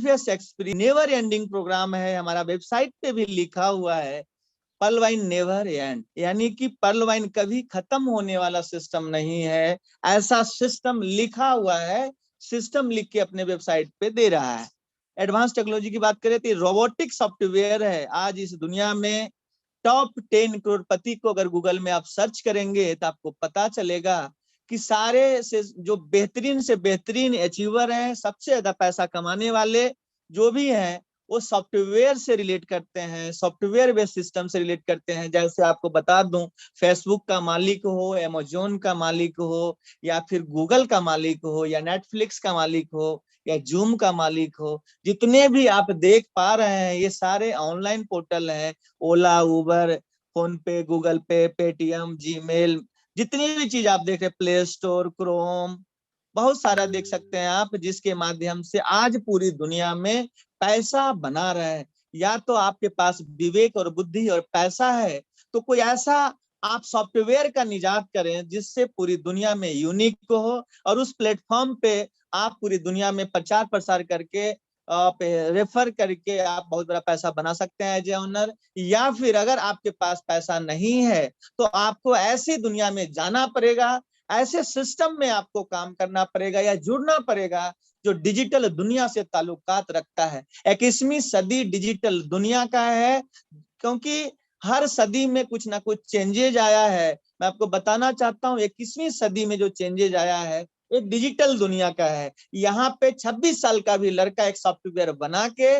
Continuous experience, never ending program है। हमारा website पे भी लिखा हुआ है पर्ल वाइन नेवर एंड, यानी कि पर्ल वाइन कभी खत्म होने वाला सिस्टम नहीं है। ऐसा सिस्टम लिखा हुआ है, सिस्टम लिख के अपने वेबसाइट पे दे रहा है। एडवांस टेक्नोलॉजी की बात करें तो रोबोटिक सॉफ्टवेयर है। आज इस दुनिया में टॉप 10 करोड़पति को अगर गूगल में आप सर्च करेंगे तो आपको पता चलेगा कि सारे से जो बेहतरीन से बेहतरीन अचीवर हैं, सबसे ज्यादा पैसा कमाने वाले जो भी हैं, वो सॉफ्टवेयर से रिलेट करते हैं, सॉफ्टवेयर बेस्ड सिस्टम से रिलेट करते हैं। जैसे आपको बता दूं, फेसबुक का मालिक हो, अमेजोन का मालिक हो, या फिर गूगल का मालिक हो, या नेटफ्लिक्स का मालिक हो, या जूम का मालिक हो, जितने भी आप देख पा रहे हैं ये सारे ऑनलाइन पोर्टल हैं। ओला, उबर, फोन पे, गूगल पे, पेटीएम, जीमेल, जितनी भी चीज आप देख रहे हैं, प्ले स्टोर, क्रोम, बहुत सारा देख सकते हैं आप, जिसके माध्यम से आज पूरी दुनिया में पैसा बना रहे हैं। या तो आपके पास विवेक और बुद्धि और पैसा है तो कोई ऐसा आप सॉफ्टवेयर का निजात करें जिससे पूरी दुनिया में यूनिक हो, और उस प्लेटफॉर्म पे आप पूरी दुनिया में प्रचार प्रसार करके आप रेफर करके आप बहुत बड़ा पैसा बना सकते हैं एज ए ओनर। या फिर अगर आपके पास पैसा नहीं है तो आपको ऐसी दुनिया में जाना पड़ेगा, ऐसे सिस्टम में आपको काम करना पड़ेगा या जुड़ना पड़ेगा जो डिजिटल दुनिया से ताल्लुकात रखता है। 21वीं सदी डिजिटल दुनिया का है, क्योंकि हर सदी में कुछ ना कुछ चेंजेज आया है। मैं आपको बताना चाहता हूँ 21वीं सदी में जो चेंजेज आया है एक डिजिटल दुनिया का है। यहाँ पे 26 साल का भी लड़का एक सॉफ्टवेयर बना के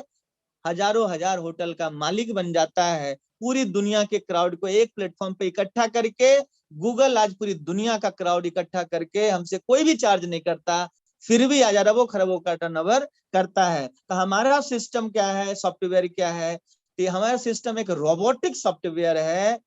हजारों हजार होटल का मालिक बन जाता है। पूरी दुनिया के क्राउड को एक प्लेटफॉर्म पे इकट्ठा करके गूगल आज पूरी दुनिया का क्राउड इकट्ठा करके हमसे कोई भी चार्ज नहीं करता, फिर भी आज अरबों खरबों का टर्नओवर करता है। तो हमारा सिस्टम क्या है, सॉफ्टवेयर क्या है? तो हमारा सिस्टम एक रोबोटिक सॉफ्टवेयर है।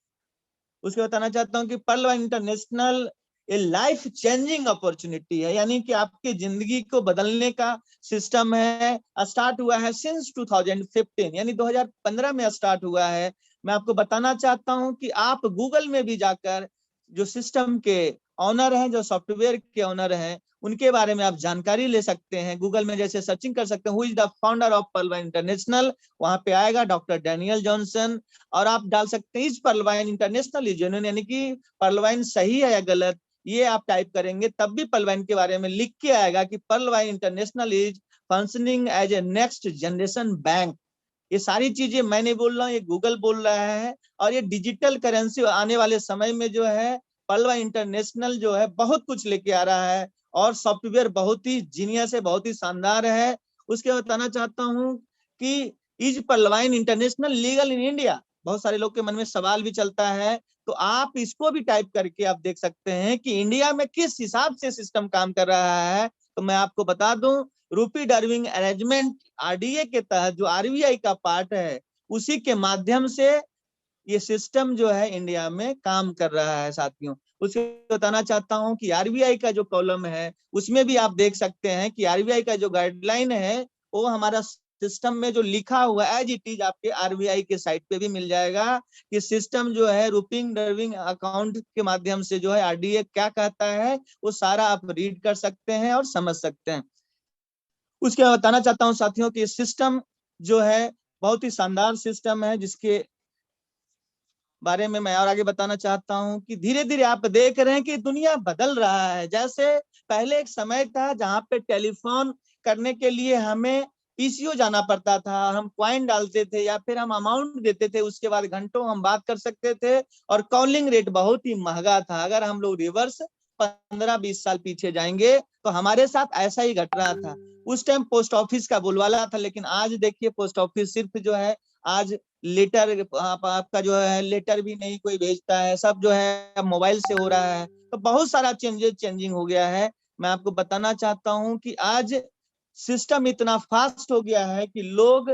उसके बताना चाहता हूँ कि पर्ल वाइन इंटरनेशनल ये लाइफ चेंजिंग अपॉर्चुनिटी है, यानी कि आपकी जिंदगी को बदलने का सिस्टम है। स्टार्ट हुआ है सिंस 2015, यानी 2015 में स्टार्ट हुआ है। मैं आपको बताना चाहता हूं कि आप गूगल में भी जाकर जो सिस्टम के ऑनर हैं, जो सॉफ्टवेयर के ऑनर हैं, उनके बारे में आप जानकारी ले सकते हैं। गूगल में जैसे सर्चिंग कर सकते हैं who is the founder of pearl Vine international, वहां पे आएगा डॉक्टर डैनियल जॉनसन। और आप डाल सकते हैं is Pearl Vine International is genuine, यानी कि पर्ल वाइन सही है या गलत, ये आप टाइप करेंगे तब भी पर्ल वाइन के बारे में लिख के आएगा कि Pearl Vine International is functioning as a next generation bank. ये सारी चीजें मैं नहीं बोल रहा हूँ, ये गूगल बोल रहा है। और ये डिजिटल करेंसी आने वाले समय में जो है पर्ल वाइन इंटरनेशनल जो है बहुत कुछ लेके आ रहा है, और सॉफ्टवेयर बहुत ही जीनियस है, बहुत ही शानदार है। उसके बताना चाहता हूँ कि is Pearl Vine International legal in India, बहुत सारे लोग के मन में सवाल भी चलता है। तो आप इसको भी टाइप करके आप देख सकते हैं कि इंडिया में किस हिसाब से सिस्टम काम कर रहा है। तो मैं आपको बता दूं, रूपी डार्विंग अरेंजमेंट आरडीए के तहत जो आरबीआई का पार्ट है, उसी के माध्यम से ये सिस्टम जो है इंडिया में काम कर रहा है साथियों। उसको बताना चाहता हूं कि आरबीआई का जो कॉलम है उसमें भी आप देख सकते हैं कि आरबीआई का जो गाइडलाइन है वो हमारा सिस्टम में जो लिखा हुआ एज इट इज आपके आरबीआई के साइट पे भी मिल जाएगा कि सिस्टम जो है रूपिंग डर्विंग अकाउंट के माध्यम से जो है आरडीए क्या कहता है वो सारा आप रीड कर सकते हैं और समझ सकते हैं। उसके बाद बताना चाहता हूँ साथियों कि सिस्टम जो है बहुत ही शानदार सिस्टम है, जिसके बारे में मैं और आगे बताना चाहता हूं कि धीरे धीरे आप देख रहे हैं कि दुनिया बदल रहा है। जैसे पहले एक समय था जहां पे टेलीफोन करने के लिए हमें पीसीओ जाना पड़ता था, हम कॉइन डालते थे या फिर हम अमाउंट देते थे, उसके बाद घंटों हम बात कर सकते थे, और कॉलिंग रेट बहुत ही महंगा था। अगर हम लोग रिवर्स 15-20 साल पीछे जाएंगे तो हमारे साथ ऐसा ही घट रहा था। उस टाइम पोस्ट ऑफिस का बोलबाला था, लेकिन आज देखिए पोस्ट ऑफिस सिर्फ जो है आज लेटर आपका जो है लेटर भी नहीं कोई भेजता है, सब जो है मोबाइल से हो रहा है। तो बहुत सारा चेंजिंग हो गया है। मैं आपको बताना चाहता हूं कि आज सिस्टम इतना फास्ट हो गया है कि लोग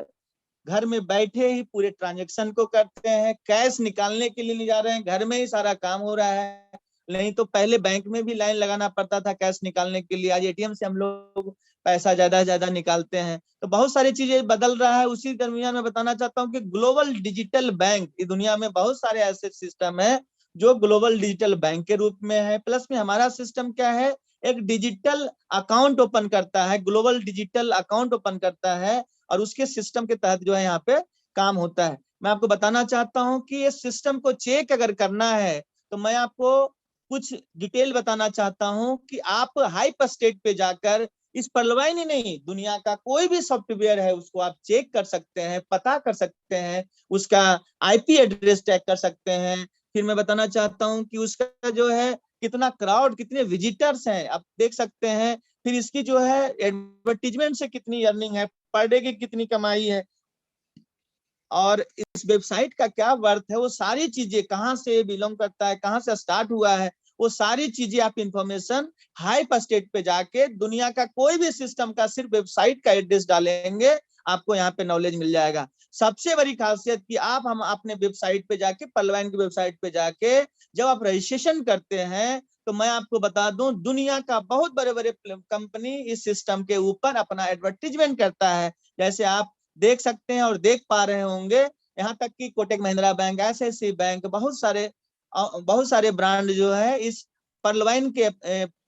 घर में बैठे ही पूरे ट्रांजेक्शन को करते हैं, कैश निकालने के लिए नहीं जा रहे हैं, घर में ही सारा काम हो रहा है। नहीं तो पहले बैंक में भी लाइन लगाना पड़ता था कैश निकालने के लिए, आज एटीएम से हम लोग पैसा ज्यादा से ज्यादा निकालते हैं। तो बहुत सारी चीजें बदल रहा है। उसी दरमियान में बताना चाहता हूँ कि ग्लोबल डिजिटल बैंक, इस दुनिया में बहुत सारे ऐसे सिस्टम है जो ग्लोबल डिजिटल बैंक के रूप में है। प्लस में हमारा सिस्टम क्या है, एक डिजिटल अकाउंट ओपन करता है, ग्लोबल डिजिटल अकाउंट ओपन करता है, और उसके सिस्टम के तहत जो है यहाँ पे काम होता है। मैं आपको बताना चाहता हूँ कि ये सिस्टम को चेक अगर करना है तो मैं आपको कुछ डिटेल बताना चाहता हूँ कि आप हाइप स्टेट पे जाकर इस पर्लवाइन ही नहीं, दुनिया का कोई भी सॉफ्टवेयर है उसको आप चेक कर सकते हैं, पता कर सकते हैं, उसका आईपी एड्रेस ट्रैक कर सकते हैं। फिर मैं बताना चाहता हूँ कि उसका जो है कितना क्राउड, कितने विजिटर्स हैं आप देख सकते हैं। फिर इसकी जो है एडवर्टीजमेंट से कितनी अर्निंग है, पर डे की कितनी कमाई है, और इस वेबसाइट का क्या वर्थ है, वो सारी चीजें कहाँ से बिलोंग करता है, कहाँ से स्टार्ट हुआ है, वो सारी चीजें आप इंफॉर्मेशन हाइप स्टेट पे जाके दुनिया का कोई भी सिस्टम का सिर्फ वेबसाइट का एड्रेस डालेंगे, आपको यहाँ पे नॉलेज मिल जाएगा। सबसे बड़ी खासियत कि हम अपने वेबसाइट पे जाके, पर्लवाइन की वेबसाइट पे जाके जब आप रजिस्ट्रेशन करते हैं तो मैं आपको बता दूं दुनिया का बहुत बड़े बड़े कंपनी इस सिस्टम के ऊपर अपना एडवर्टीजमेंट करता है। जैसे आप देख सकते हैं और देख पा रहे होंगे, यहाँ तक कि Kotak Mahindra bank, SSC bank, बहुत सारे ब्रांड जो है इस पर्लवाइन के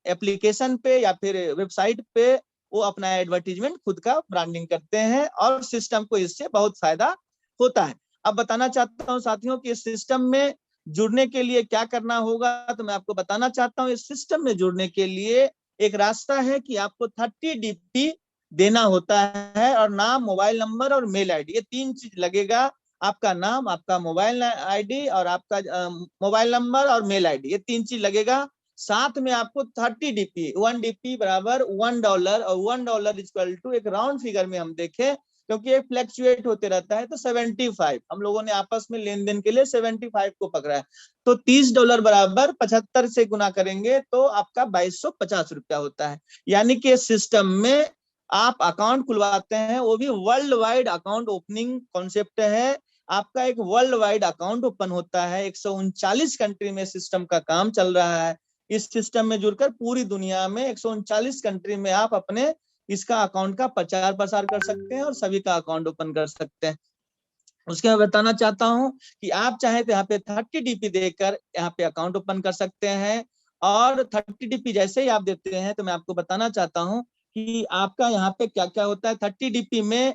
एप्लीकेशन पे या फिर वेबसाइट पे वो अपना एडवर्टीजमेंट खुद का ब्रांडिंग करते हैं, और सिस्टम को इससे बहुत फायदा होता है। अब बताना चाहता हूँ साथियों कि इस सिस्टम में जुड़ने के लिए क्या करना होगा, तो मैं आपको बताना चाहता हूँ इस सिस्टम में जुड़ने के लिए एक रास्ता है कि आपको 30 DP देना होता है, और नाम, मोबाइल नंबर और मेल आईडी, ये 3 चीज लगेगा। आपका नाम, आपका मोबाइल आईडी और आपका मोबाइल नंबर और मेल आईडी, ये 3 चीज लगेगा। साथ में आपको 30 DP, 1 DP बराबर $1, और $1 इक्वल टू एक राउंड फिगर में हम देखें क्योंकि ये फ्लैक्चुएट होते रहता है, तो 75 हम लोगों ने आपस में लेन देन के लिए 75 को पकड़ा है, तो $30 बराबर 75 से गुना करेंगे तो आपका 2250 रुपया होता है। यानी कि सिस्टम में आप अकाउंट खुलवाते हैं, वो भी world wide account opening concept है। आपका एक वर्ल्ड वाइड अकाउंट ओपन होता है, 139 कंट्री में सिस्टम का काम चल रहा है। इस सिस्टम में जुड़कर पूरी दुनिया में 139 कंट्री में आप अपने इसका अकाउंट का प्रचार प्रसार कर सकते हैं और सभी का अकाउंट ओपन कर सकते हैं। उसके बाद बताना चाहता हूं कि आप चाहे तो यहाँ पे 30 DP देकर यहाँ पे अकाउंट ओपन कर सकते हैं, और 30 DP जैसे ही आप देते हैं तो मैं आपको बताना चाहता हूँ कि आपका यहाँ पे क्या क्या होता है। 30 DP में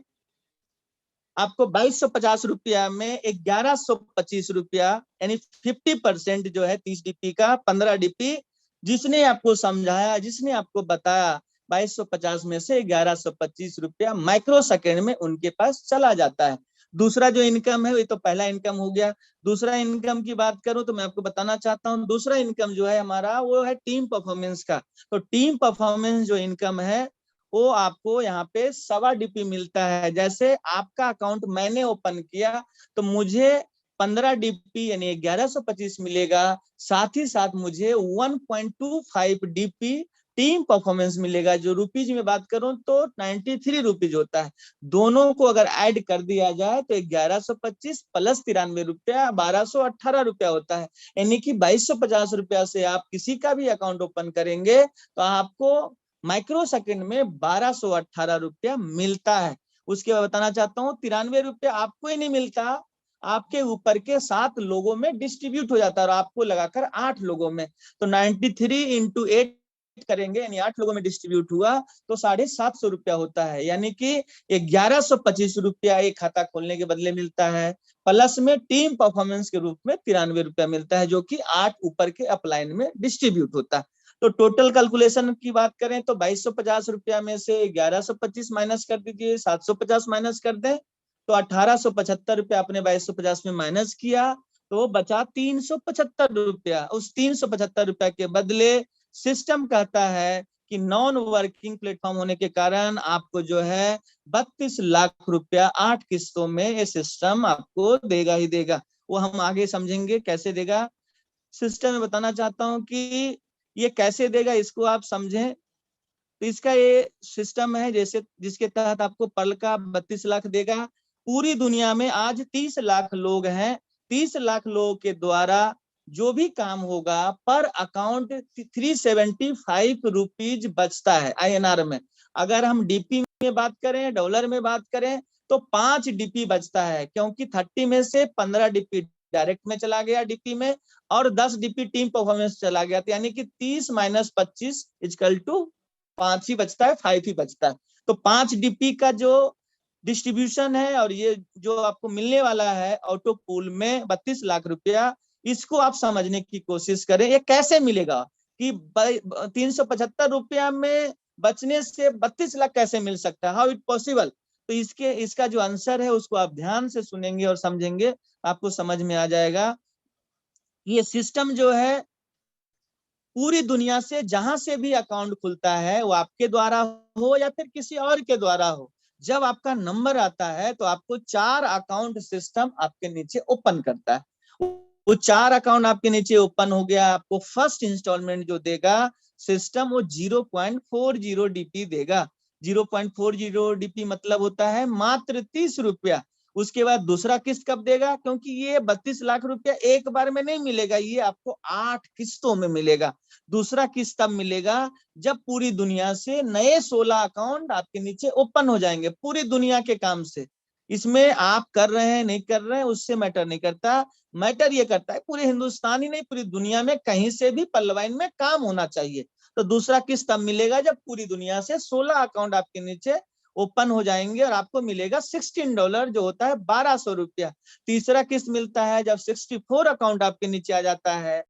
आपको 2250 रुपया में 1125 रुपया, यानी 50% जो है 30 DP का, 15 DP जिसने आपको समझाया, जिसने आपको बताया, 2250 में से 1125 रुपया माइक्रो सेकेंड में उनके पास चला जाता है। दूसरा जो इनकम है, ये तो पहला इनकम हो गया। दूसरा इनकम की बात करूं तो मैं आपको बताना चाहता हूं, दूसरा इनकम जो है हमारा वो है टीम परफॉर्मेंस का। तो टीम परफॉर्मेंस जो इनकम है वो आपको यहाँ पे 1.25 DP मिलता है। जैसे आपका अकाउंट मैंने ओपन किया तो मुझे 15 DP यानी 1125 मिलेगा, साथ ही साथ मुझे 1.25 DP टीम परफॉर्मेंस मिलेगा, जो रुपीज में बात करूं तो 93 रुपीज होता है। दोनों को अगर ऐड कर दिया जाए तो 1125 प्लस 93 रुपया 1218 रुपया होता है। यानी कि 2250 रुपया से आप किसी का भी अकाउंट ओपन करेंगे तो आपको माइक्रो सेकंड में 1218 रुपया मिलता है। उसके बाद बताना चाहता हूँ 93 रुपया आपको ही नहीं मिलता, आपके ऊपर के 7 लोगों में डिस्ट्रीब्यूट हो जाता है, और आपको लगाकर 8 लोगों में, तो 93 इंटू 8 करेंगे यानी 8 लोगों में डिस्ट्रीब्यूट हुआ तो 750 रुपया होता है। यानी कि 1125 रुपया एक खाता खोलने के बदले मिलता है, प्लस में टीम परफॉर्मेंस के रूप में 93 रुपया मिलता है, जो कि 8 ऊपर के अपलाइन में डिस्ट्रीब्यूट होता है। तो टोटल कैलकुलेशन की बात करें तो 2250 रुपया में से 1125 माइनस कर दीजिए, 750 माइनस कर दें तो 1875 रुपया आपने 2250 में माइनस किया तो बचा 375 रुपया। उस 375 रुपया के बदले सिस्टम कहता है कि नॉन वर्किंग प्लेटफॉर्म होने के कारण आपको जो है 32 लाख रुपया 8 किस्तों में ये सिस्टम आपको देगा ही देगा। वो हम आगे समझेंगे कैसे देगा। सिस्टम में बताना चाहता हूँ कि ये कैसे देगा, इसको आप समझें। तो इसका ये सिस्टम है जैसे जिसके तहत आपको पल का 32 लाख देगा। पूरी दुनिया में आज 30 लाख लोग हैं, 30 लाख लोगों के द्वारा जो भी काम होगा पर अकाउंट 375 रुपीज बचता है INR में। अगर हम DP में बात करें, डॉलर में बात करें तो 5 DP बचता है, क्योंकि 30 में से 15 DP डायरेक्ट में चला गया डीपी में, और 10 डीपी टीम परफॉर्मेंस चला गया, तो यानी कि 30 माइनस 25 इक्वल टू 5 ही बचता है, 5 ही बचता है। तो 5 डीपी का जो डिस्ट्रीब्यूशन है और ये जो आपको मिलने वाला है ऑटो पूल में 32 लाख रुपया, इसको आप समझने की कोशिश करें। ये कैसे मिलेगा कि 375 रुपया में बचने से 32 लाख कैसे मिल सकता है, हाउ इट पॉसिबल। तो इसका जो आंसर है उसको आप ध्यान से सुनेंगे और समझेंगे, आपको समझ में आ जाएगा। ये सिस्टम जो है पूरी दुनिया से जहां से भी अकाउंट खुलता है, वो आपके द्वारा हो या फिर किसी और के द्वारा हो, जब आपका नंबर आता है तो आपको 4 अकाउंट सिस्टम आपके नीचे ओपन करता है। वो 4 अकाउंट आपके नीचे ओपन हो गया, आपको फर्स्ट इंस्टॉलमेंट जो देगा सिस्टम, वो 0.40 डीपी देगा। 0.40 डीपी मतलब होता है मात्र 30 रुपया। उसके बाद दूसरा किस्त कब देगा, क्योंकि ये 32 लाख रुपया एक बार में नहीं मिलेगा, ये आपको 8 किस्तों में मिलेगा। दूसरा किस्त तब मिलेगा जब पूरी दुनिया से नए 16 अकाउंट आपके नीचे ओपन हो जाएंगे, पूरी दुनिया के काम से। इसमें आप कर रहे हैं नहीं कर रहे हैं उससे मैटर नहीं करता, मैटर ये करता है पूरे हिंदुस्तान ही नहीं पूरी दुनिया में कहीं से भी पल्लवाइन में काम होना चाहिए। तो दूसरा किस्त तब मिलेगा जब पूरी दुनिया से 16 अकाउंट आपके नीचे ओपन हो जाएंगे और आपको मिलेगा $16 जो होता है 1200 रुपया। तीसरा किस्त मिलता है जब 64 अकाउंट आपके नीचे आ जाता है